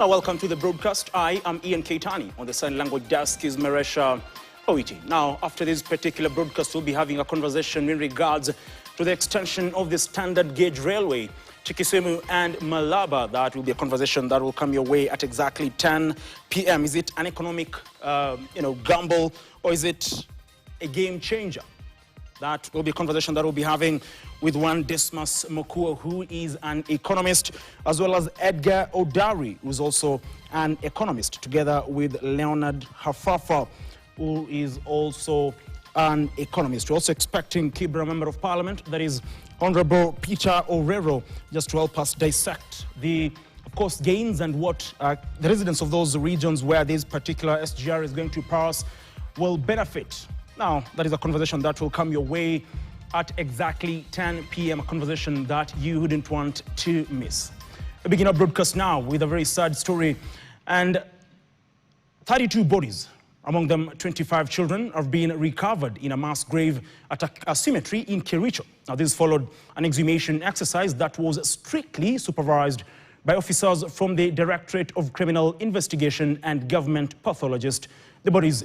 Welcome to the broadcast. I am Ian Keitani. On the sign language desk is Maresha Oiti. Now, after this particular broadcast, we'll be having a conversation in regards to the extension of the standard gauge railway to Kisumu and Malaba. That will be a conversation that will come your way at exactly 10 p.m. Is it an economic, gamble, or is it a game changer? That will be a conversation that we'll be having with one Dismas Mokua, who is an economist, as well as Edgar Odari, who's also an economist, together with Leonard Hafafa, who is also an economist. We're also expecting Kibra Member of Parliament, that is Honorable Peter Orero, just to help us dissect the, of course, gains and what the residents of those regions where this particular SGR is going to pass will benefit. Now, that is a conversation that will come your way at exactly 10 p.m., a conversation that you wouldn't want to miss. We begin our broadcast now with a very sad story, and 32 bodies, among them 25 children, have been recovered in a mass grave at a cemetery in Kericho. Now, this followed an exhumation exercise that was strictly supervised by officers from the Directorate of Criminal Investigation and government pathologist. The bodies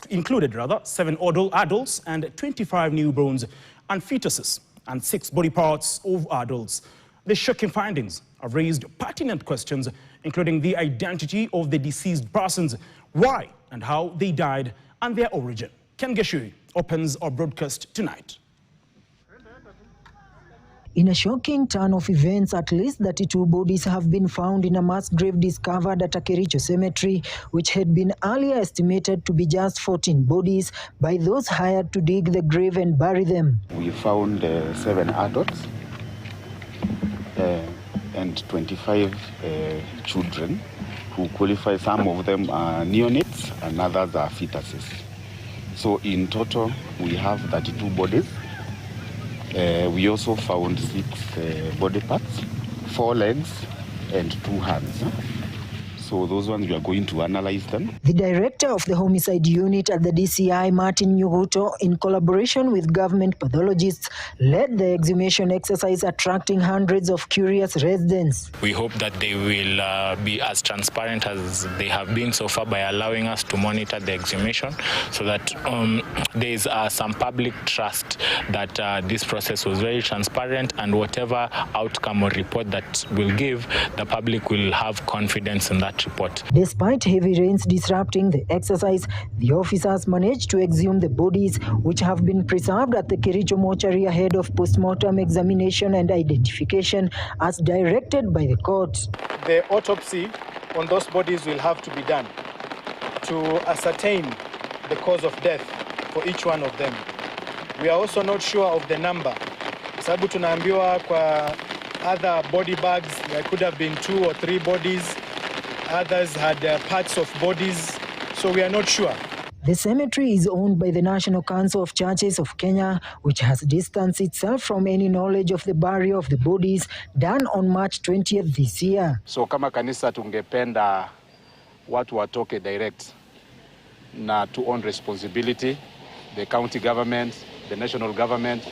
included 7 adults and 25 newborns and fetuses, and 6 body parts of adults. The shocking findings have raised pertinent questions, including the identity of the deceased persons, why and how they died, and their origin. Ken Geshui opens our broadcast tonight. In a shocking turn of events, at least 32 bodies have been found in a mass grave discovered at a Kericho cemetery, which had been earlier estimated to be just 14 bodies by those hired to dig the grave and bury them. We found 7 adults and 25 children who qualify. Some of them are neonates and others are fetuses. So in total, we have 32 bodies. We also found 6 body parts, 4 legs and 2 hands. So those ones, we are going to analyze them. The director of the homicide unit at the DCI, Martin Nyuguto, in collaboration with government pathologists, led the exhumation exercise, attracting hundreds of curious residents. We hope that they will be as transparent as they have been so far by allowing us to monitor the exhumation, so that there is some public trust that this process was very transparent, and whatever outcome or report that will give, the public will have confidence in that report. Despite heavy rains disrupting the exercise, the officers managed to exhume the bodies, which have been preserved at the Kericho mortuary ahead of post-mortem examination and identification as directed by the court. The autopsy on those bodies will have to be done to ascertain the cause of death for each one of them. We are also not sure of the number. Sababu tunaambiwa kwa other body bags, there could have been 2 or 3 bodies. Others had parts of bodies, so we are not sure. The cemetery is owned by the National Council of Churches of Kenya, which has distanced itself from any knowledge of the burial of the bodies done on March 20th this year. So kama kanisa tungependa watu watoke direct na to own responsibility, the county government, the national government,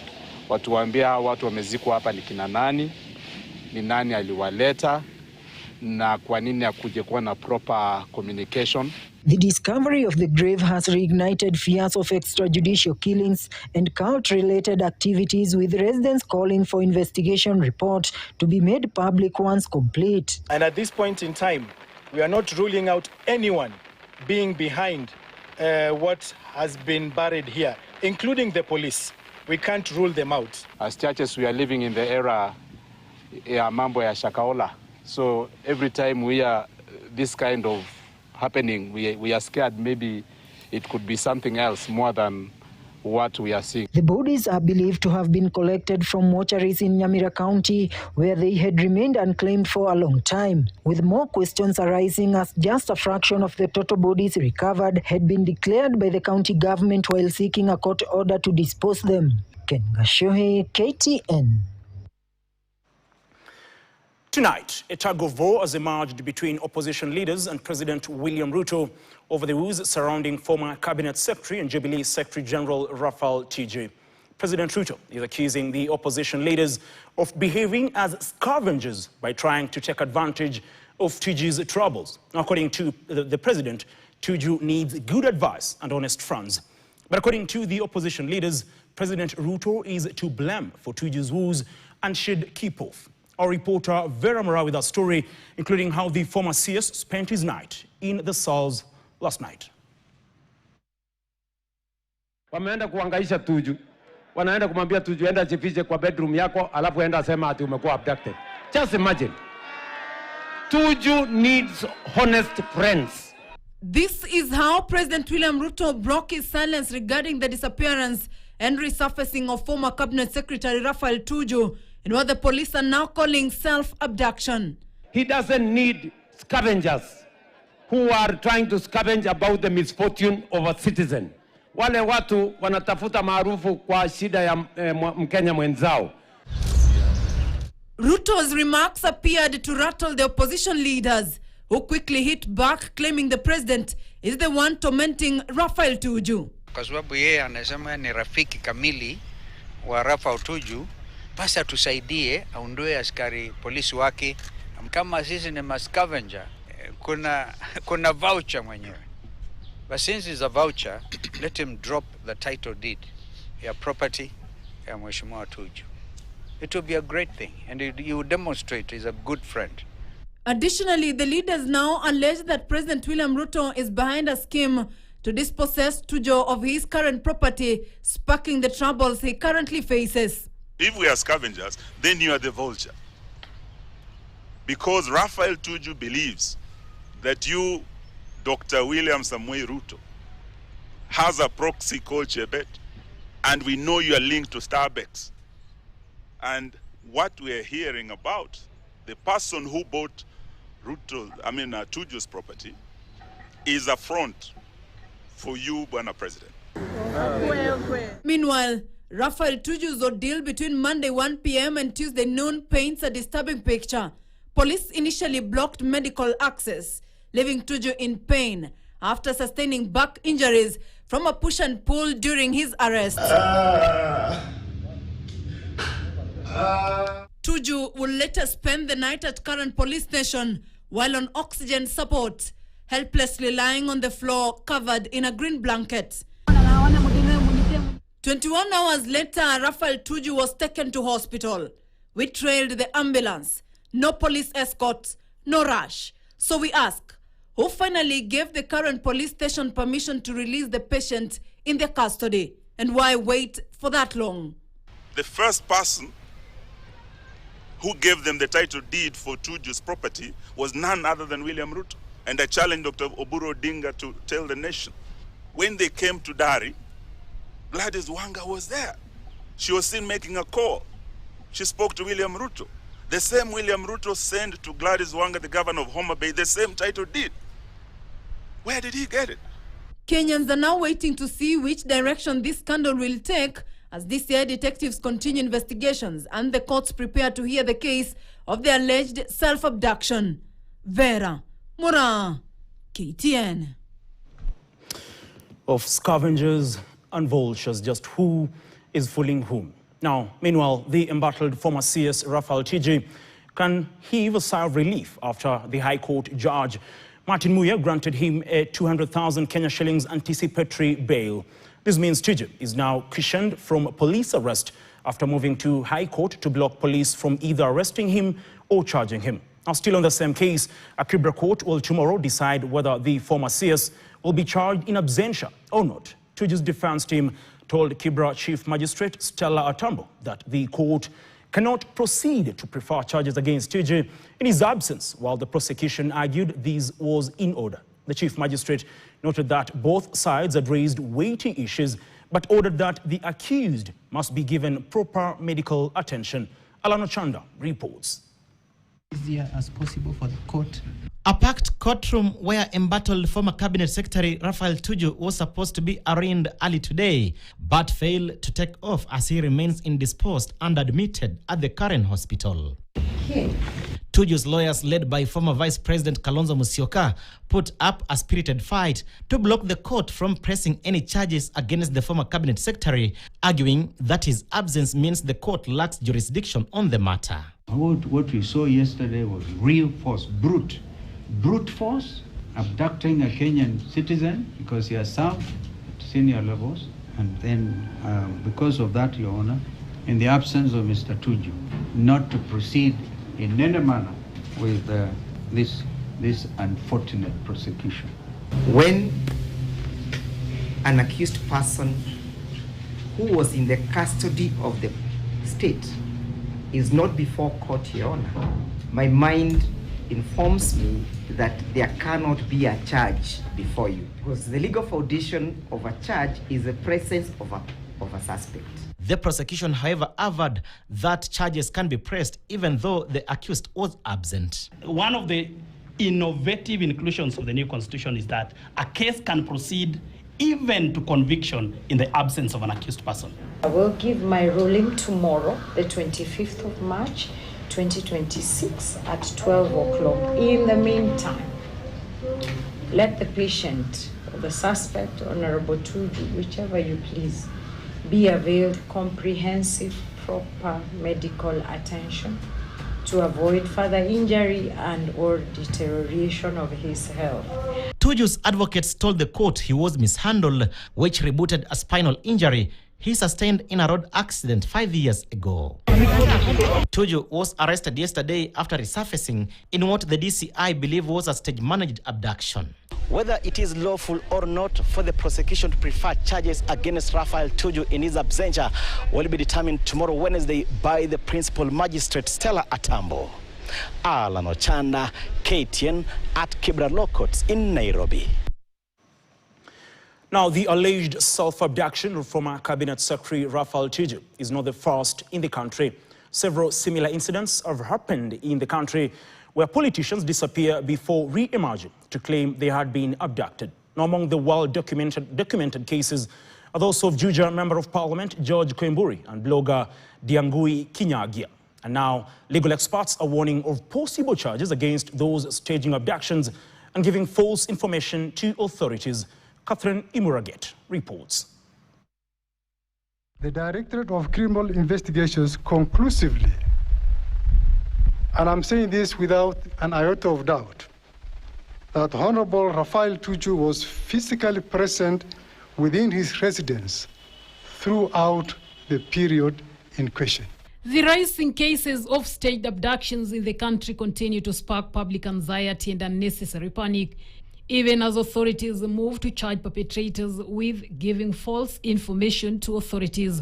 watuambia watu wamezikwa hapa ni kina nani, ni nani aliwaleta, na kwa nini akuje kuwa na proper communication. The discovery of the grave has reignited fears of extrajudicial killings and cult-related activities, with residents calling for investigation report to be made public once complete. And at this point in time, we are not ruling out anyone being behind what has been buried here, including the police. We can't rule them out. As churches, we are living in the era ya mambo ya shakaola. So every time we are this kind of happening, we are scared maybe it could be something else more than what we are seeing. The bodies are believed to have been collected from mortuaries in Nyamira County, where they had remained unclaimed for a long time, with more questions arising as just a fraction of the total bodies recovered had been declared by the county government while seeking a court order to dispose them. Ken Geshui, KTN. Tonight, a tug-of-war has emerged between opposition leaders and President William Ruto over the woes surrounding former Cabinet Secretary and Jubilee Secretary General Raphael Tuju. President Tuju is accusing the opposition leaders of behaving as scavengers by trying to take advantage of Tuju's troubles. According to the president, Tuju needs good advice and honest funds. But according to the opposition leaders, President Ruto is to blame for Tuju's woes and should keep off. Our reporter Vera Mora with our story, including how the former CS spent his night in the cells last night. Wameenda kuangaisha Tuju. Wanaenda kumwambia Tuju enda jifiche kwa bedroom yako alafu enda sema ati umekuwa abducted. Just imagine. Tuju needs honest friends. This is how President William Ruto broke his silence regarding the disappearance and resurfacing of former Cabinet Secretary Raphael Tuju in what the police are now calling self-abduction. He doesn't need scavengers who are trying to scavenge about the misfortune of a citizen. Wale watu wanatafuta maarufu kwa shida ya Mkenya mwenzao. Ruto's remarks appeared to rattle the opposition leaders, who quickly hit back, claiming the president is the one tormenting Raphael Tuju. Kwa sababu yeye anasema ni rafiki kamili wa Raphael Tuju, basi atusaidie aondoe askari polisi wake. Kama sisi ni scavenger, kuna voucher mwenyewe. But since it's a voucher, let him drop the title deed, ya property ya Mheshimiwa Tuju. It will be a great thing, and you demonstrate he's a good friend. Additionally, the leaders now allege that President William Ruto is behind a scheme to dispossess Tuju of his current property, sparking the troubles he currently faces. If we are scavengers, then you are the vulture. Because Raphael Tuju believes that you, Dr. William Samoei Ruto, has a proxy called Chebet, and we know you are linked to Starbucks. And what we are hearing about, the person who bought Tuju's property, is a front for you, Bwana President. Meanwhile, Raphael Tuju's ordeal between Monday 1 p.m. and Tuesday noon paints a disturbing picture. Police initially blocked medical access, leaving Tuju in pain after sustaining back injuries from a push and pull during his arrest. Tuju will later spend the night at current police station while on oxygen support, helplessly lying on the floor covered in a green blanket. 21 hours later, Raphael Tuju was taken to hospital. We trailed the ambulance. No police escort, no rush. So we ask, who finally gave the current police station permission to release the patient in their custody? And why wait for that long? The first person who gave them the title deed for Tuju's property was none other than William Ruto. And I challenged Dr. Oburu Odinga to tell the nation. When they came to Dari, Gladys Wanga was there. She was seen making a call. She spoke to William Ruto. The same William Ruto sent to Gladys Wanga, the governor of Homa Bay, the same title deed. Where did he get it? Kenyans are now waiting to see which direction this scandal will take as DCI detectives continue investigations and the courts prepare to hear the case of the alleged self-abduction. Vera Mora, KTN. Of scavengers and vultures, just who is fooling whom? Now, meanwhile, the embattled former CS Raphael Tuju can heave a sigh of relief after the High Court judge Martin Muya granted him a 200,000 Kenya shillings anticipatory bail. This means Tuju is now cushioned from police arrest after moving to High Court to block police from either arresting him or charging him. Now, still on the same case, a Kibra court will tomorrow decide whether the former CS will be charged in absentia or not. Tuju's defense team told Kibra Chief Magistrate Stella Atambo that the court cannot proceed to prefer charges against Tuju in his absence, while the prosecution argued this was in order. The Chief Magistrate noted that both sides had raised weighty issues, but ordered that the accused must be given proper medical attention. Alano Chanda reports. Easier as possible for the court. A packed courtroom where embattled former Cabinet Secretary Raphael Tuju was supposed to be arraigned early today, but failed to take off as he remains indisposed and admitted at the current hospital. Tuju's lawyers, led by former Vice President Kalonzo Musyoka, put up a spirited fight to block the court from pressing any charges against the former Cabinet Secretary, arguing that his absence means the court lacks jurisdiction on the matter. What we saw yesterday was real force, brute brute force, abducting a Kenyan citizen because he has served at senior levels, and then because of that, Your Honor, in the absence of Mr. Tuju, not to proceed in any manner with this unfortunate prosecution. When an accused person who was in the custody of the state is not before court, Your Honor, my mind informs me that there cannot be a charge before you, because the legal foundation of a charge is the presence of a suspect. The prosecution, however, averred that charges can be pressed even though the accused was absent. One of the innovative inclusions of the new constitution is that a case can proceed even to conviction in the absence of an accused person. I will give my ruling tomorrow, the 25th of March, 2026 at 12 o'clock. In the meantime, let the patient or the suspect, Honorable Tuju, whichever you please, be availed comprehensive, proper medical attention to avoid further injury and or deterioration of his health. Tuju's advocates told the court he was mishandled, which rebooted a spinal injury he sustained in a road accident 5 years ago. Tuju was arrested yesterday after resurfacing in what the DCI believe was a stage-managed abduction. Whether it is lawful or not for the prosecution to prefer charges against Raphael Tuju in his absentia will be determined tomorrow, Wednesday, by the principal magistrate, Stella Atambo. Alan Ochanda, KTN at Kibra Law Courts in Nairobi. Now, the alleged self-abduction of former Cabinet Secretary Raphael Tuju is not the first in the country. Several similar incidents have happened in the country where politicians disappear before re-emerging to claim they had been abducted. Now, among the well-documented cases are those of Juja Member of Parliament George Koimburi and blogger Diangui Kinyagia. And now, legal experts are warning of possible charges against those staging abductions and giving false information to authorities. Catherine Imuraget reports. The Directorate of Criminal Investigations conclusively, and I'm saying this without an iota of doubt, that Honorable Raphael Tuju was physically present within his residence throughout the period in question. The rising cases of staged abductions in the country continue to spark public anxiety and unnecessary panic, even as authorities move to charge perpetrators with giving false information to authorities.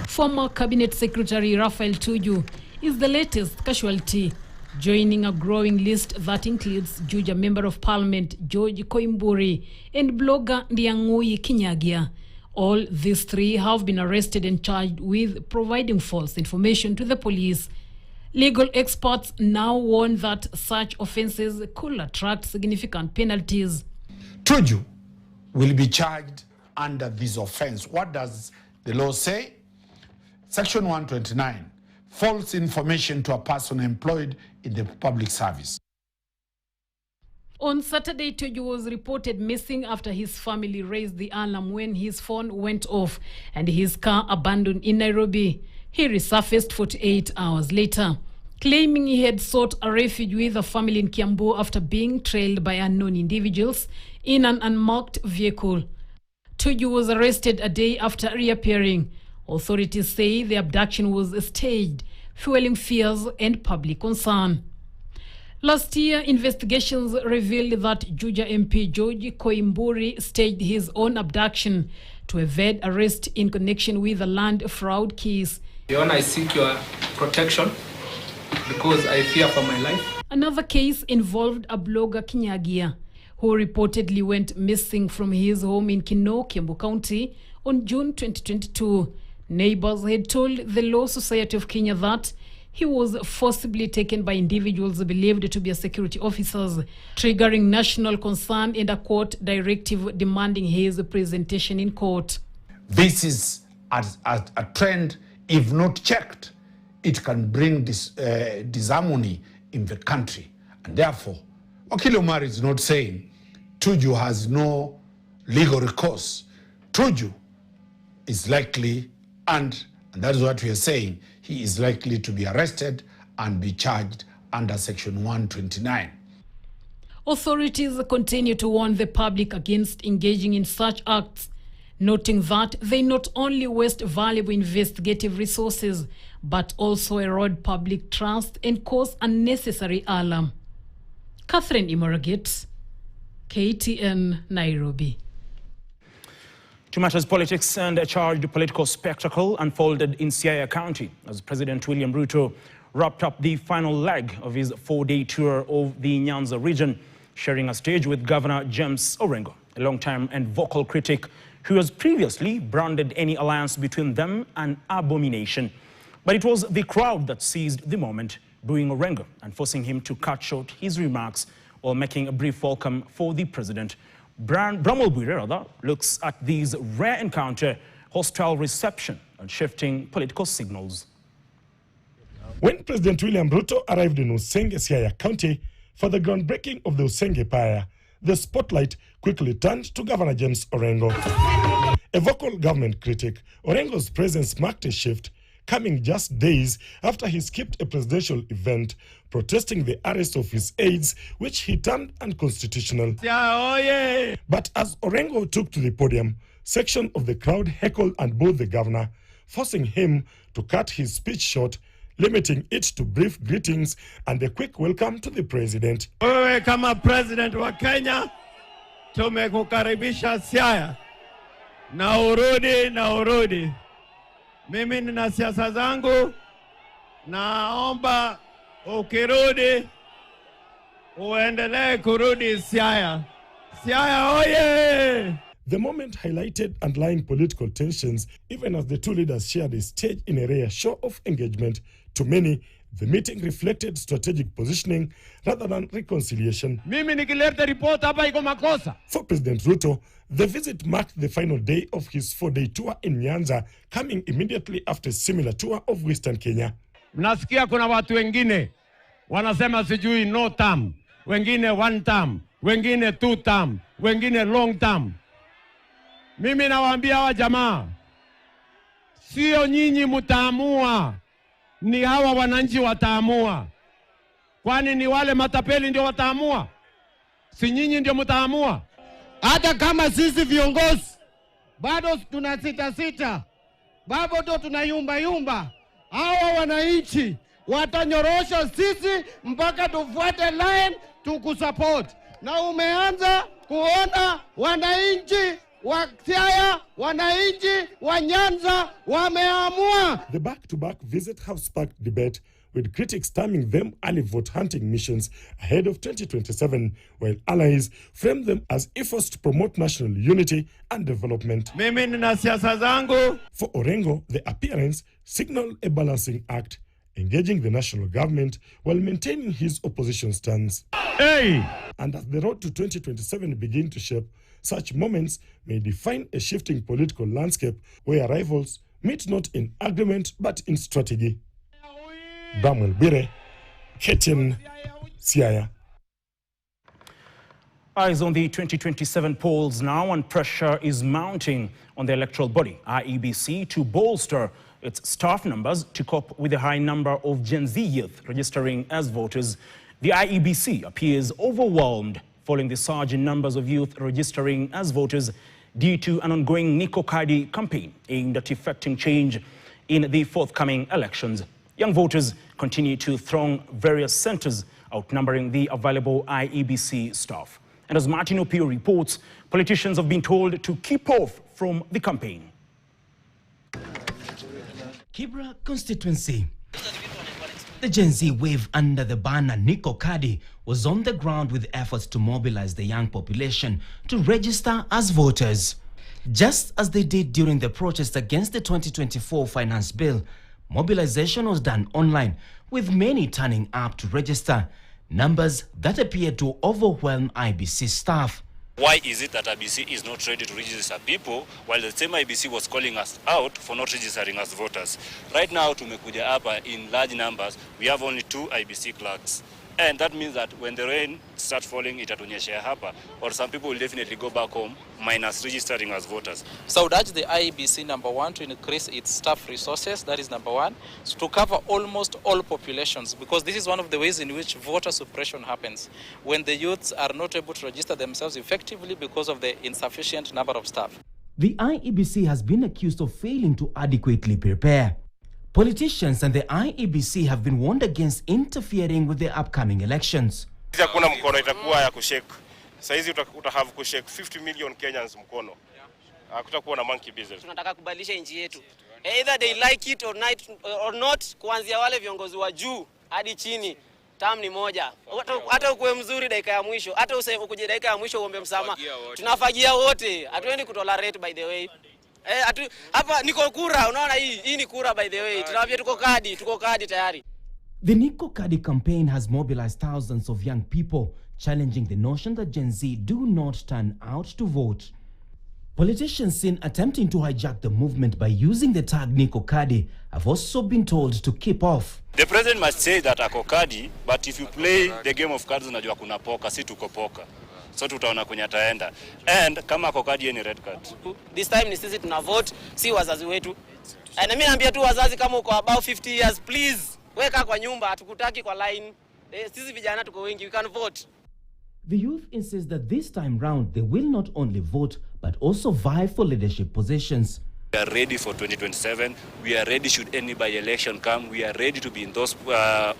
Former Cabinet Secretary Raphael Tuju is the latest casualty, joining a growing list that includes Juja Member of Parliament George Koimburi and blogger Diangui Kinyagia. All these three have been arrested and charged with providing false information to the police. Legal experts now warn that such offences could attract significant penalties. Tuju will be charged under this offence. What does the law say? Section 129, false information to a person employed in the public service. On Saturday, Tuju was reported missing after his family raised the alarm when his phone went off and his car abandoned in Nairobi. He resurfaced 48 hours later, claiming he had sought a refuge with a family in Kiambu after being trailed by unknown individuals in an unmarked vehicle. Tuju was arrested a day after reappearing. Authorities say the abduction was staged, fueling fears and public concern. Last year, investigations revealed that Juja MP George Koimburi staged his own abduction to evade arrest in connection with a land fraud case. Your Honor, I seek your protection because I fear for my life. Another case involved a blogger Kinyagia, who reportedly went missing from his home in Kino, Kiambu County on June 2022. Neighbors had told the Law Society of Kenya that he was forcibly taken by individuals believed to be security officers, triggering national concern and a court directive demanding his presentation in court. This is a trend, if not checked, it can bring disharmony in the country. And therefore, Wakil Omar is not saying Tuju has no legal recourse. Tuju is likely, and that is what we are saying, he is likely to be arrested and be charged under Section 129. Authorities continue to warn the public against engaging in such acts, noting that they not only waste valuable investigative resources, but also erode public trust and cause unnecessary alarm. Catherine Imoragit, KTN, Nairobi. To matters politics, and a charged political spectacle unfolded in Siaya County as President William Ruto wrapped up the final leg of his 4-day tour of the Nyanza region, sharing a stage with Governor James Orengo, a long-time and vocal critic who has previously branded any alliance between them an abomination. But it was the crowd that seized the moment, booing Orengo and forcing him to cut short his remarks while making a brief welcome for the president. Bramwell Bwire looks at these rare encounter, hostile reception and shifting political signals. When President William Ruto arrived in Usenge, Siaya County for the groundbreaking of the Usenge Pier, the spotlight quickly turned to Governor James Orengo. A vocal government critic, Orengo's presence marked a shift, coming just days after he skipped a presidential event protesting the arrest of his aides, which he termed unconstitutional. But as Orengo took to the podium, section of the crowd heckled and booed the governor, forcing him to cut his speech short, limiting it to brief greetings and a quick welcome to the president. Wewe kama president wa Kenya, tumekukaribisha Siaya. Na urudi. Mimi nina siasa zangu, naomba ukirudi uendelee kurudi Siaya. Siaya oye! The moment highlighted underlying political tensions, even as the two leaders shared a stage in a rare show of engagement. To many, the meeting reflected strategic positioning rather than reconciliation. Mimi nikileta report hapa iko makosa. For President Ruto, the visit marked the final day of his 4-day tour in Nyanza, coming immediately after a similar tour of Western Kenya. Nasikia kuna watu wengine wanasema sijui no term, wengine 1 term, wengine 2 term, wengine long term. Mimi nawaambia hawa jamaa, sio nyinyi mtaamua, ni hawa wananchi wataamua. Kwani ni wale matapeli ndio wataamua? Si nyinyi ndio mtaamua? Hata kama sisi viongozi bado tunasita, bado tunayumba, hawa wananchi watanyorosha sisi mpaka tufuate line tukusupport. Na umeanza kuona wananchi wa Siaya, wananchi wa Nyanza wameamua. The back-to-back visit have sparked debate, with critics terming them early vote hunting missions ahead of 2027, while allies frame them as efforts to promote national unity and development. Mimi nina siasa zangu. For Orengo, the appearance signaled a balancing act, engaging the national government while maintaining his opposition stance. Hey! And as the road to 2027 begin to shape, such moments may define a shifting political landscape where rivals meet not in agreement but in strategy. Bramwell Bwire, KTN, Siaya. Eyes on the 2027 polls now, and pressure is mounting on the electoral body, IEBC, to bolster its staff numbers to cope with the high number of Gen Z youth registering as voters. The IEBC appears overwhelmed following the surge in numbers of youth registering as voters due to an ongoing Niko Kadi campaign aimed at effecting change in the forthcoming elections. Young voters continue to throng various centers, outnumbering the available IEBC staff. And as Martin Opio reports, politicians have been told to keep off from the campaign. Kibra constituency. The Gen Z wave under the banner Niko Kadi was on the ground with efforts to mobilize the young population to register as voters. Just as they did during the protest against the 2024 finance bill, mobilization was done online, with many turning up to register, numbers that appeared to overwhelm IBC staff. Why is it that IBC is not ready to register people while the same IBC was calling us out for not registering as voters? Right now, tumekuja hapa in large numbers. We have only 2 IBC clerks And that means that when the rain starts falling, itatunyeshea hapa, or some people will definitely go back home minus registering as voters. So I would urge the IEBC, number one, to increase its staff resources. That is number one. So to cover almost all populations, because this is one of the ways in which voter suppression happens. When the youths are not able to register themselves effectively because of the insufficient number of staff. The IEBC has been accused of failing to adequately prepare. Politicians and the IEBC have been warned against interfering with the upcoming elections. Hakuna mkono itakuwa ya kushake. Saizi utahave kushake 50 million Kenyans mkono. Hakutakuwa na monkey business. Tunataka kubadilisha nchi yetu. Either they like it or not, kuanzia wale viongozi wa juu hadi chini. Term ni moja. Hata ukuwe mzuri dakika ya mwisho, hata ukuje dakika ya mwisho uombe msamaha. Tunafagia wote. Hatuendi kutolerate by the way. Hapa niko kura, unaona hii ni kura by the way. Tunawambia tuko kadi tayari. The Niko Kadi campaign has mobilized thousands of young people, challenging the notion that Gen Z do not turn out to vote. Politicians seen attempting to hijack the movement by using the tag Niko Kadi have also been told to keep off. The president must say that ako kadi, but if you play the game of cards, unajua kuna poka, si tuko poka. So tutaona kwenye ataenda. And kama ako kadi ni red card. This time ni sisi tuna vote, si wazazi wetu. Na mimi naambia tu wazazi kama uko about 50 years, please weka kwa nyumba, hatukutaki kwa line. Sisi vijana tuko wengi, we can vote. The youth insist that this time round they will not only vote but also vie for leadership positions. We are ready for 2027. We are ready should any by-election come. We are ready to be in those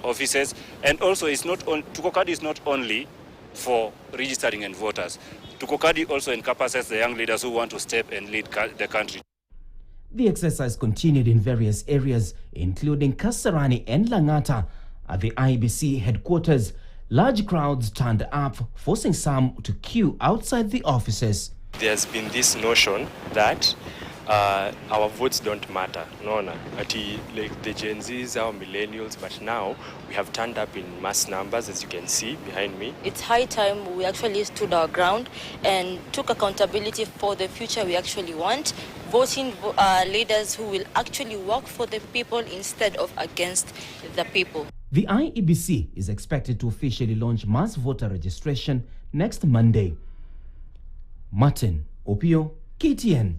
offices. And also, Tuko Kadi is not only for registering and voters. Tuko Kadi also encompasses the young leaders who want to step and lead the country. The exercise continued in various areas, including Kasarani and Langata. At the IEBC headquarters, large crowds turned up, forcing some to queue outside the offices. There's been this notion that our votes don't matter. No, like the Gen Zs, our millennials, but now we have turned up in mass numbers, as you can see behind me. It's high time we actually stood our ground and took accountability for the future we actually want, voting leaders who will actually work for the people instead of against the people. The IEBC is expected to officially launch mass voter registration next Monday. Martin Opio, KTN.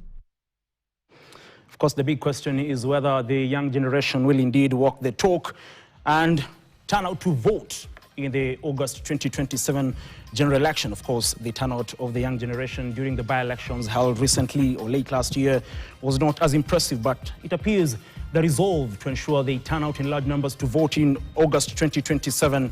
Of course, the big question is whether the young generation will indeed walk the talk and turn out to vote in the August 2027 general election. Of course, the turnout of the young generation during the by-elections held recently or late last year was not as impressive, but it appears the resolve to ensure they turn out in large numbers to vote in August 2027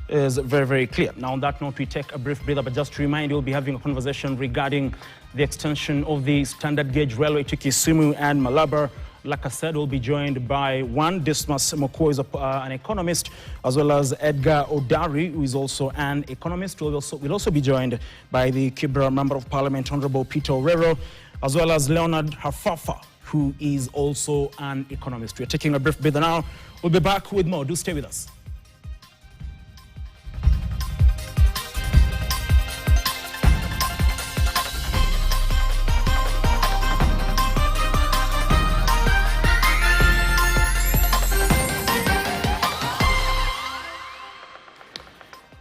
is very, very clear. Now, on that note, we take a brief breather, but just to remind you, we'll be having a conversation regarding the extension of the standard gauge railway to Kisumu and Malabar. Like I said, we'll be joined by one, Dismas Moko, who is an economist, as well as Edgar Odari, who is also an economist. We'll also be joined by the Kibra Member of Parliament, Honorable Peter Orero, as well as Leonard Hafafa, who is also an economist. We're taking a brief breather now. We'll be back with more. Do stay with us.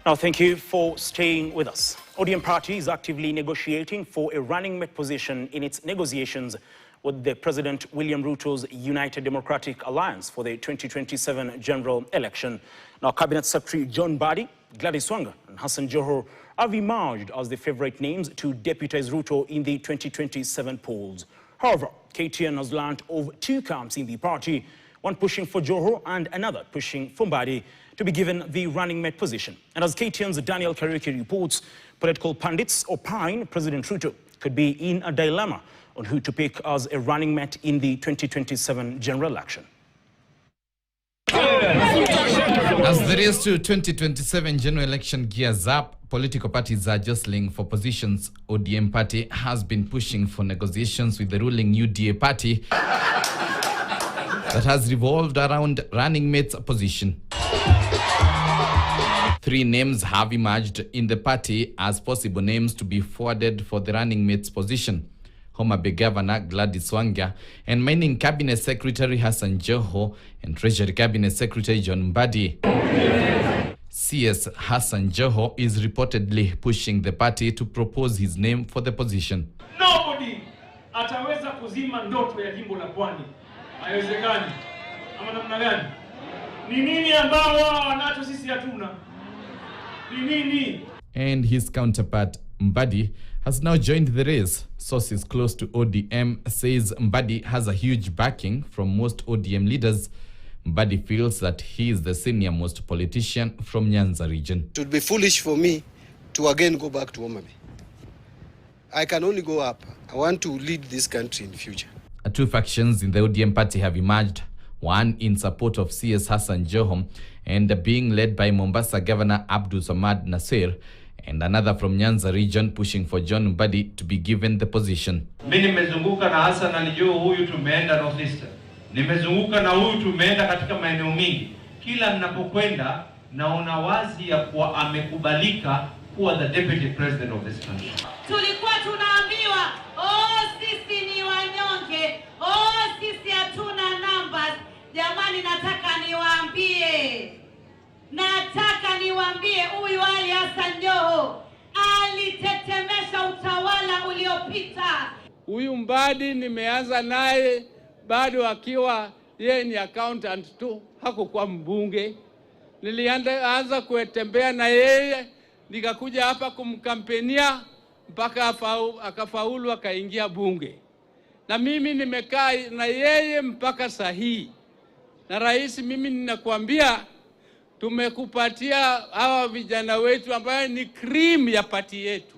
Now, thank you for staying with us. ODM party is actively negotiating for a running mate position in its negotiations with the President William Ruto's United Democratic Alliance for the 2027 general election. Now, Cabinet Secretary John Mbadi, Gladys Wanga, and Hassan Joho have emerged as the favorite names to deputize Ruto in the 2027 polls. However, KTN has learned of two camps in the party, one pushing for Joho and another pushing for Mbadi to be given the running mate position. And as KTN's Daniel Kericho reports, political pundits opine President Ruto could be in a dilemma on who to pick as a running mate in the 2027 general election. As the race to 2027 general election gears up, political parties are jostling for positions. ODM party has been pushing for negotiations with the ruling UDA party that has revolved around running mate's position. Three names have emerged in the party as possible names to be forwarded for the running mate's position. Homa Bay Governor Gladys Wanga and Mining Cabinet Secretary Hassan Joho and Treasury Cabinet Secretary John Mbadi. CS Hassan Joho is reportedly pushing the party to propose his name for the position. Nobody ataweza kuzima ndoto ya jimbo la Pwani. Haiwezekani. Ama namna gani? Ni nini ambao wao wanacho sisi hatuna? Ni nini? And his counterpart Mbadi has now joined the race. Sources close to ODM says Mbadi has a huge backing from most ODM leaders. Mbadi feels that he is the senior most politician from Nyanza region. It would be foolish for me to again go back to Omame. I can only go up. I want to lead this country in the future. Two factions in the ODM party have emerged, one in support of CS Hassan Joho and being led by Mombasa Governor Abdul Samad Nasir, and another from Nyanza region pushing for John Mbadi to be given the position. Mimi nimezunguka na Hassan alijua huyu tumeenda North Eastern. Nimezunguka na huyu tumeenda katika maeneo mingi. Kila ninapokwenda naona wazi ya kuwa amekubalika kuwa the deputy president of this country. Tulikuwa tunaambiwa, sisi ni wanyonge, sisi hatuna numbers. Jamani, nataka niwaambie huyu Ali Hassan Joho alitetemesha utawala uliopita. Huyu Mbadi nimeanza naye bado akiwa yeye ni accountant tu, hakukuwa mbunge. Nilianza kutembea na yeye, nikakuja hapa kumkampenia mpaka akafaulu akaingia bunge. Na mimi nimekaa na yeye mpaka sahihi. Na rais, mimi ninakuambia tumekupatia hawa vijana wetu ambao ni cream ya party yetu.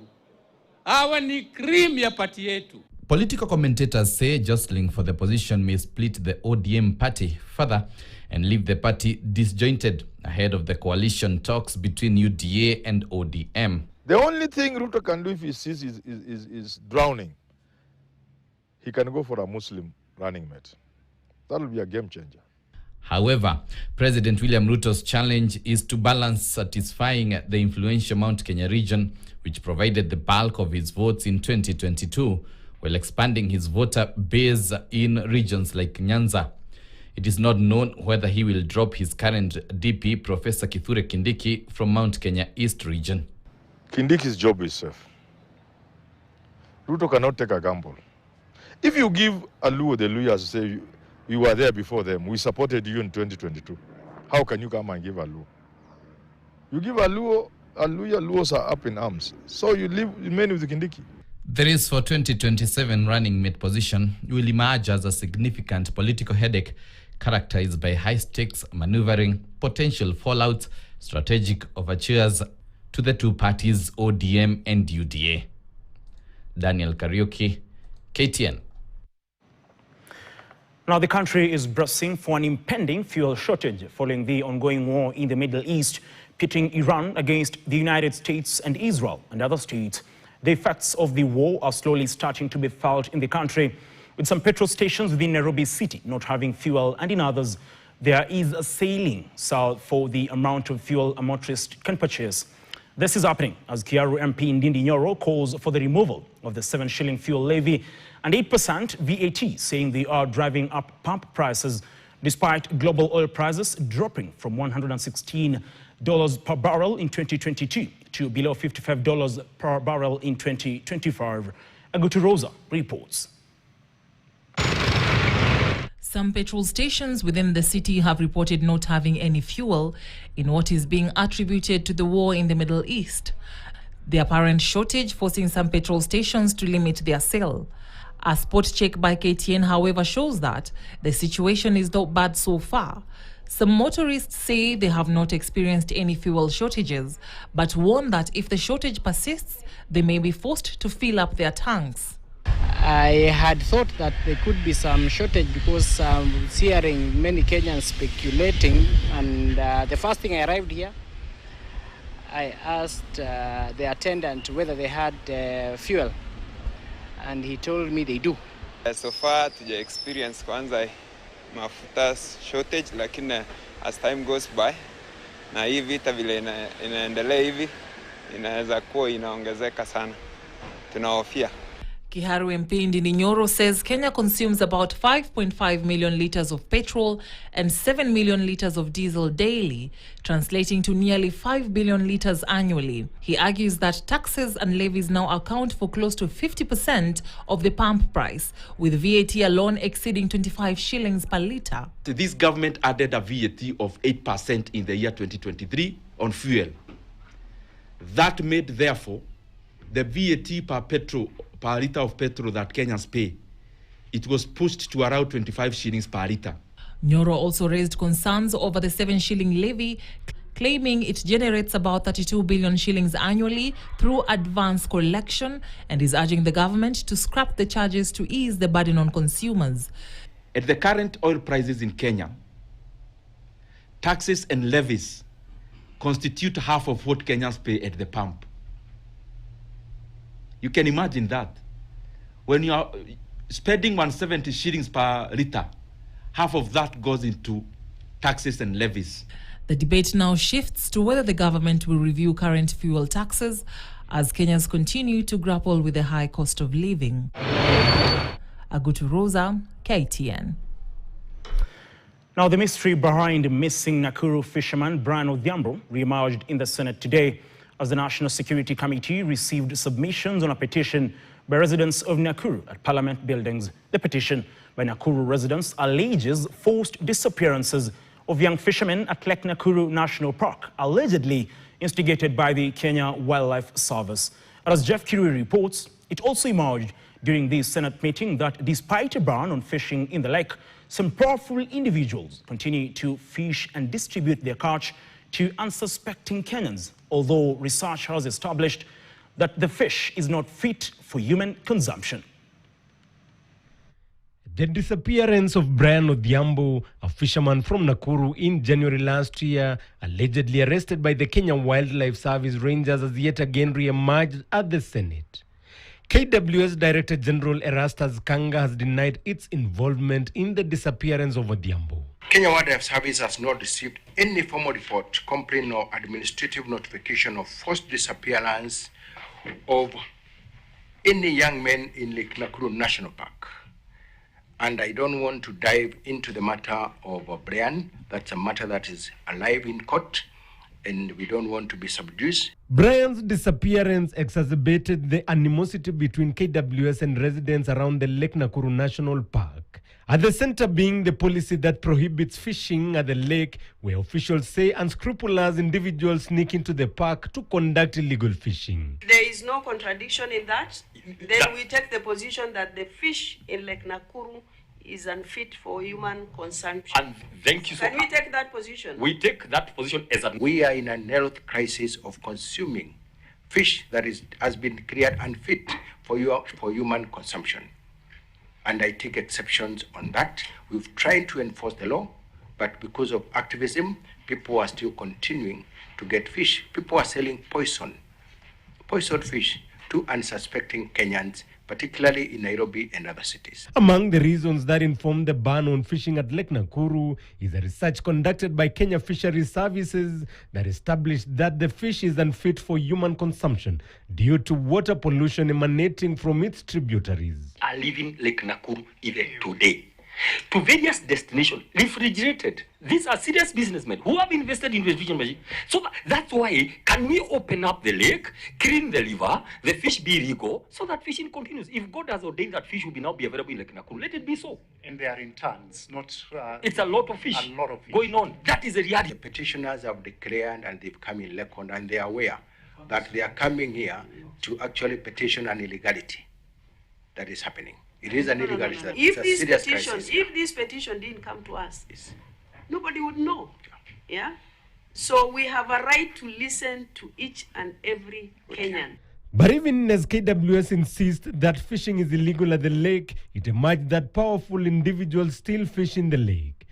Hawa ni cream ya party yetu. Political commentators say jostling for the position may split the ODM party further and leave the party disjointed ahead of the coalition talks between UDA and ODM. The only thing Ruto can do if he sees is drowning, he can go for a Muslim running mate. That will be a game changer. However, President William Ruto's challenge is to balance satisfying the influential Mount Kenya region, which provided the bulk of his votes in 2022, while expanding his voter base in regions like Nyanza. It is not known whether he will drop his current DP, Professor Kithure Kindiki, from Mount Kenya East region. Kindiki's job is safe. Ruto cannot take a gamble. If you give a Luo the Luyas, say you were there before them, we supported you in 2022, how can you come and give a Luo? You give a Luo, Luos are up in arms. So you remain with Kindiki. The race for 2027 running mate position will emerge as a significant political headache characterized by high-stakes maneuvering, potential fallout, strategic overtures to the two parties, ODM and UDA. Daniel Kariuki, KTN. Now, the country is bracing for an impending fuel shortage following the ongoing war in the Middle East, pitting Iran against the United States and Israel and other states. The effects of the war are slowly starting to be felt in the country, with some petrol stations within Nairobi city not having fuel, and in others, there is a ceiling for the amount of fuel a motorist can purchase. This is happening as Kiaru MP Ndindi Nyoro calls for the removal of the 7-shilling fuel levy and 8% VAT, saying they are driving up pump prices despite global oil prices dropping from $116 per barrel in 2022 to below $55 per barrel in 2025. Agutu Rosa reports. Some petrol stations within the city have reported not having any fuel in what is being attributed to the war in the Middle East. The apparent shortage forcing some petrol stations to limit their sale. A spot check by KTN, however, shows that the situation is not bad so far. Some motorists say they have not experienced any fuel shortages, but warn that if the shortage persists, they may be forced to fill up their tanks. I had thought that there could be some shortage because I was hearing many Kenyans speculating, and the first thing I arrived here, I asked the attendant whether they had fuel, and he told me they do. So far, tuja experience kwanza mafuta shortage, lakini as time goes by, na hii vita vile inaendelea hivi, inaweza kuwa inaongezeka sana. Tunahofia. Kiharu Impending Nyoro says Kenya consumes about 5.5 million litres of petrol and 7 million litres of diesel daily, translating to nearly 5 billion litres annually. He argues that taxes and levies now account for close to 50% of the pump price, with VAT alone exceeding 25 shillings per litre. This government added a VAT of 8% in the year 2023 on fuel. That made, therefore, the VAT per litre of petrol that Kenyans pay, it was pushed to around 25 shillings per litre. Nyoro also raised concerns over the 7-shilling levy, claiming it generates about 32 billion shillings annually through advance collection, and is urging the government to scrap the charges to ease the burden on consumers. At the current oil prices in Kenya, taxes and levies constitute half of what Kenyans pay at the pump. You can imagine that. When you are spending 170 shillings per litre, half of that goes into taxes and levies. The debate now shifts to whether the government will review current fuel taxes as Kenyans continue to grapple with the high cost of living. Agutu Rosa, KTN. Now, the mystery behind missing Nakuru fisherman Brian Odhiambo re-emerged in the Senate today as the National Security Committee received submissions on a petition by residents of Nakuru at Parliament buildings. The petition by Nakuru residents alleges forced disappearances of young fishermen at Lake Nakuru National Park, allegedly instigated by the Kenya Wildlife Service. As Jeff Kirui reports, it also emerged during the Senate meeting that despite a ban on fishing in the lake, some powerful individuals continue to fish and distribute their catch to unsuspecting Kenyans, although research has established that the fish is not fit for human consumption. The disappearance of Brian Odhiambo, a fisherman from Nakuru in January last year, allegedly arrested by the Kenya Wildlife Service Rangers, has yet again re-emerged at the Senate. KWS Director General Erastus Kanga has denied its involvement in the disappearance of Odhiambo. Kenya Wildlife Service has not received any formal report, complaint, or administrative notification of forced disappearance of any young men in Lake Nakuru National Park. And I don't want to dive into the matter of Brian. That's a matter that is alive in court, and we don't want to be subdued. Brian's disappearance exacerbated the animosity between KWS and residents around the Lake Nakuru National Park. At the center being the policy that prohibits fishing at the lake, where officials say unscrupulous individuals sneak into the park to conduct illegal fishing. There is no contradiction in that. Then we take the position that the fish in Lake Nakuru is unfit for human consumption. And thank you so much. Can we take that position? We take that position as a... We are in a health crisis of consuming fish that has been cleared unfit for human consumption. And I take exceptions on that. We've tried to enforce the law, but because of activism, people are still continuing to get fish. People are selling poisoned fish to unsuspecting Kenyans, particularly in Nairobi and other cities. Among the reasons that informed the ban on fishing at Lake Nakuru is a research conducted by Kenya Fisheries Services that established that the fish is unfit for human consumption due to water pollution emanating from its tributaries. Are leaving Lake Nakuru even today to various destinations, refrigerated. These are serious businessmen who have invested in refrigeration machine. So that's why, can we open up the lake, clean the river, the fish be legal, so that fishing continues? If God has ordained that fish will now be available in Lake Nakuru, let it be so. And they are in tons, not... it's a lot of fish, a lot of fish going on. That is a reality. The petitioners have declared, and they've come in Lekon, and they are aware that they are coming here to actually petition an illegality that is happening. It is an illegality. No. If this petition didn't come to us, nobody would know. Yeah? So we have a right to listen to each and every Kenyan. But even as KWS insists that fishing is illegal at the lake, it emerged that powerful individuals still fish in the lake.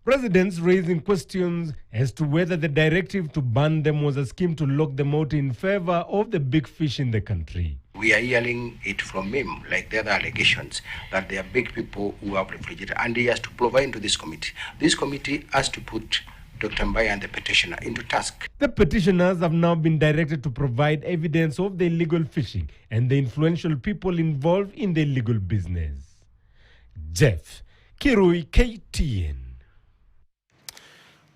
Residents raising questions as to whether the directive to ban them was a scheme to lock them out in favor of the big fish in the country. We are hearing it from him, like the other allegations, that there are big people who have refrigerated, and he has to provide to this committee. This committee has to put Dr. Mbai and the petitioner into task. The petitioners have now been directed to provide evidence of the illegal fishing and the influential people involved in the illegal business. Jeff Kirui, KTN.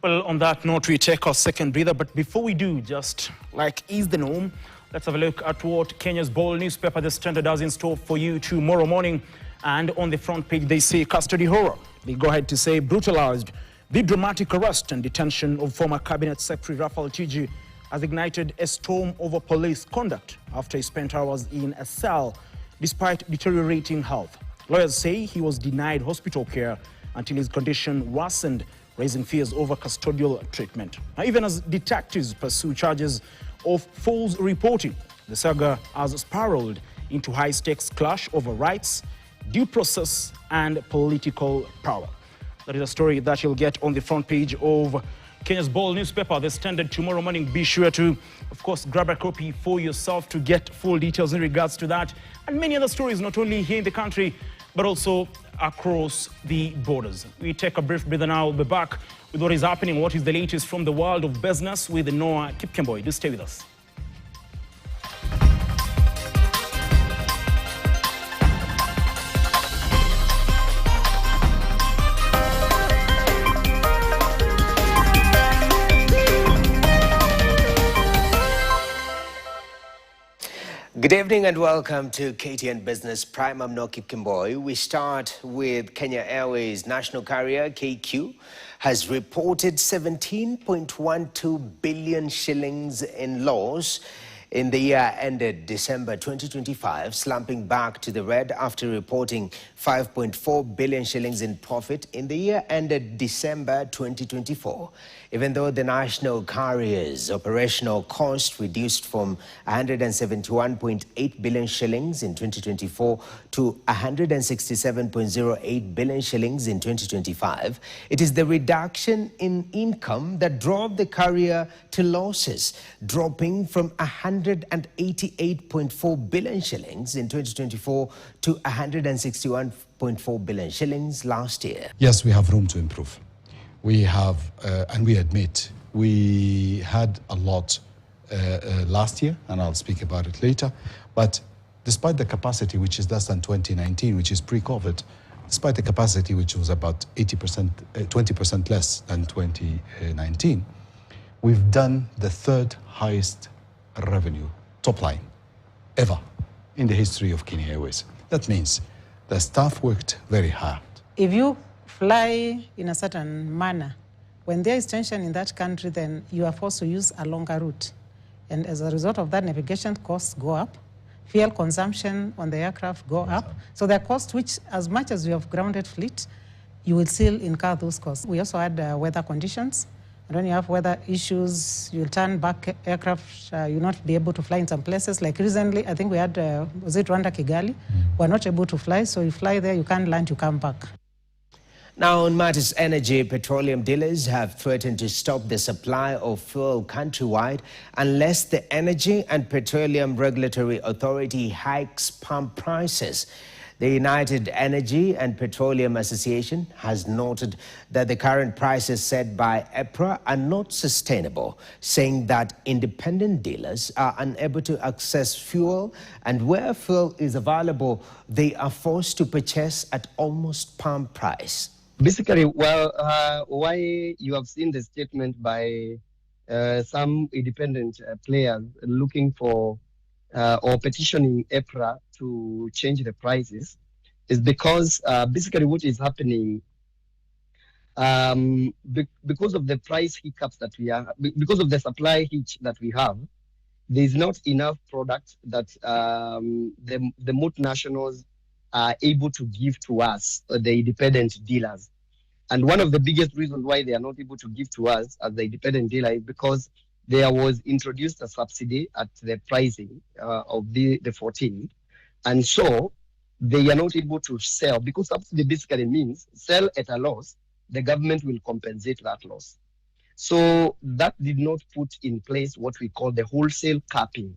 Well, on that note, we take our second breather. But before we do, just like is the norm, let's have a look at what Kenya's bold newspaper, The Standard, has in store for you tomorrow morning. And on the front page, they say custody horror. They go ahead to say brutalized. The dramatic arrest and detention of former Cabinet Secretary Raphael Tuiju has ignited a storm over police conduct after he spent hours in a cell despite deteriorating health. Lawyers say he was denied hospital care until his condition worsened, raising fears over custodial treatment. Now, even as detectives pursue charges of false reporting, the saga has spiraled into high-stakes clash over rights, due process, and political power. That is a story that you'll get on the front page of Kenya's bold newspaper, The Standard, tomorrow morning. Be sure to, of course, grab a copy for yourself to get full details in regards to that and many other stories, not only here in the country, but also across the borders. We take a brief breather now. We'll be back with what is happening, what is the latest from the world of business with Noah Kipkemboy. Do stay with us. Good evening and welcome to KTN Business Prime. I'm Noah Kipkemboy. We start with Kenya Airways. National carrier KQ has reported 17.12 billion shillings in loss in the year ended December 2025, slumping back to the red after reporting 5.4 billion shillings in profit in the year ended December 2024. Even though the national carrier's operational cost reduced from 171.8 billion shillings in 2024 to 167.08 billion shillings in 2025, it is the reduction in income that drove the carrier to losses, dropping from 188.4 billion shillings in 2024 to 161.4 billion shillings last year. Yes, we have room to improve. We have, and we admit, we had a lot last year, and I'll speak about it later. But despite the capacity, which is less than 2019, which is pre-COVID, despite the capacity, which was about 80%, 20% less than 2019, we've done the third highest revenue, top line, ever in the history of Kenya Airways. That means the staff worked very hard. If you fly in a certain manner, when there is tension in that country, then you are forced to use a longer route. And as a result of that, navigation costs go up, fuel consumption on the aircraft go up. So there are costs which, as much as you have grounded fleet, you will still incur those costs. We also had weather conditions. And when you have weather issues, you'll turn back aircraft, you'll not be able to fly in some places. Like recently, I think we had, was it Rwanda, Kigali? We're not able to fly, so you fly there, you can't land, you come back. Now, on matters energy, petroleum dealers have threatened to stop the supply of fuel countrywide unless the Energy and Petroleum Regulatory Authority hikes pump prices. The United Energy and Petroleum Association has noted that the current prices set by EPRA are not sustainable, saying that independent dealers are unable to access fuel, and where fuel is available, they are forced to purchase at almost pump price. Basically, well, why you have seen the statement by some independent players looking for or petitioning EPRA to change the prices is because basically what is happening because of the price hiccups that we are, because of the supply hitch that we have, there is not enough product that the multinationals are able to give to us, the independent dealers. And one of the biggest reasons why they are not able to give to us as the independent dealer is because there was introduced a subsidy at the pricing of the 14. And so they are not able to sell, because subsidy basically means sell at a loss, the government will compensate that loss. So that did not put in place what we call the wholesale capping.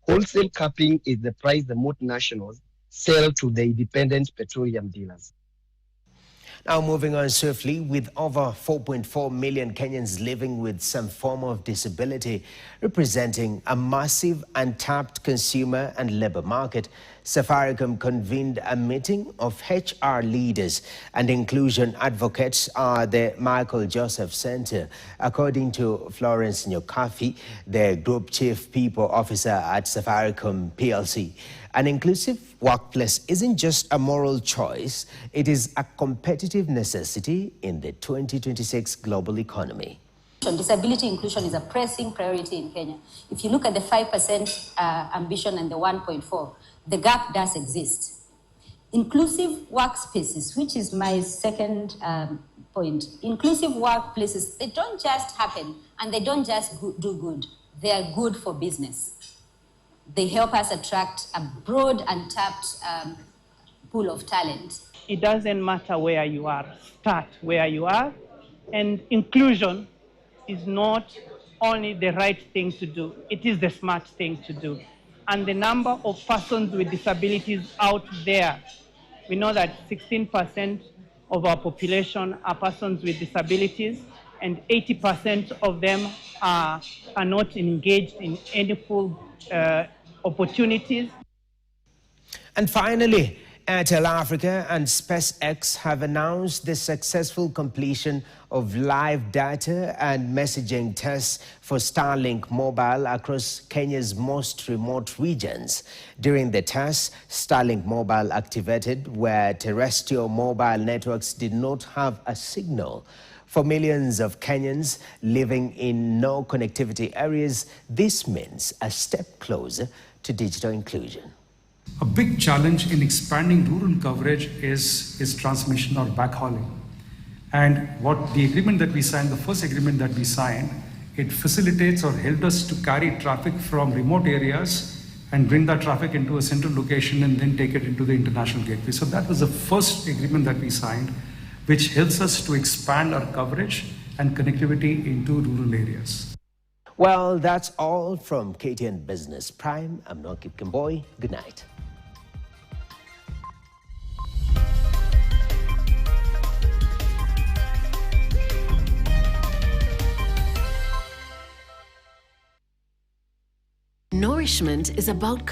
Wholesale capping is the price the multinationals sell to the independent petroleum dealers. Now moving on swiftly, with over 4.4 million Kenyans living with some form of disability, representing a massive untapped consumer and labor market, Safaricom convened a meeting of HR leaders and inclusion advocates at the Michael Joseph Center. According to Florence Nyokafi, the Group Chief People Officer at Safaricom PLC, an inclusive workplace isn't just a moral choice, it is a competitive necessity in the 2026 global economy. Disability inclusion is a pressing priority in Kenya. If you look at the 5% ambition and the 1.4, the gap does exist. Inclusive workspaces, which is my second point. Inclusive workplaces, they don't just happen and they don't just do good. They are good for business. They help us attract a broad, untapped pool of talent. It doesn't matter where you are, start where you are. And inclusion is not only the right thing to do, it is the smart thing to do. And the number of persons with disabilities out there, we know that 16% of our population are persons with disabilities, and 80% of them are not engaged in any full opportunities. And finally, Airtel Africa and SpaceX have announced the successful completion of live data and messaging tests for Starlink Mobile across Kenya's most remote regions. During the tests, Starlink Mobile activated where terrestrial mobile networks did not have a signal. For millions of Kenyans living in no connectivity areas, this means a step closer to digital inclusion. A big challenge in expanding rural coverage is transmission or backhauling. And what the agreement that we signed, the first agreement that we signed, it facilitates or helped us to carry traffic from remote areas and bring that traffic into a central location and then take it into the international gateway. So that was the first agreement that we signed, which helps us to expand our coverage and connectivity into rural areas. Well, that's all from KTN Business Prime. I'm Nokip Kimboy. Good night. Nourishment is about